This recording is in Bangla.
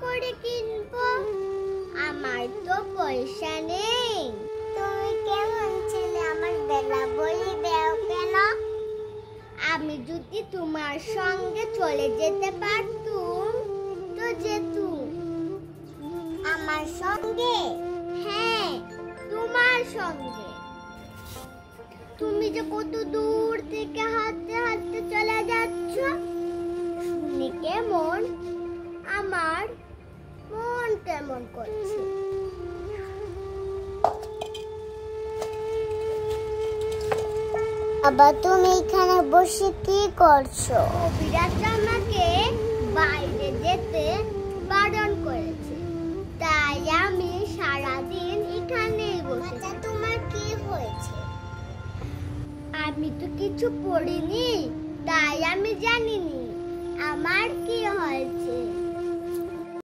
করে কিনবো? আমার তো পয়সা নেই। তুমি কেমন ছেলে, আমার বেলা বলি দাও কেন? আমি যদি তোমার সঙ্গে চলে যেতে পারতুম তো যেতুম। আমার সঙ্গে? হ্যাঁ, তোমার সঙ্গে। তুমি যে কত দূর থেকে হাঁটতে হাঁটতে চলে যাচ্ছ, শুনে কেমন আমার মন কেমন করছে। বাবা, তুমি এখানে বসে কি করছো? কবিরাজ আমাকে বাইরে যেতে বারণ করেছে, তাই আমি সারাদিন এখানেই বসে। তোমার কি হয়েছে? আমি তো কিছু পড়িনি, তাই আমি জানিনি আমার কি হয়েছে।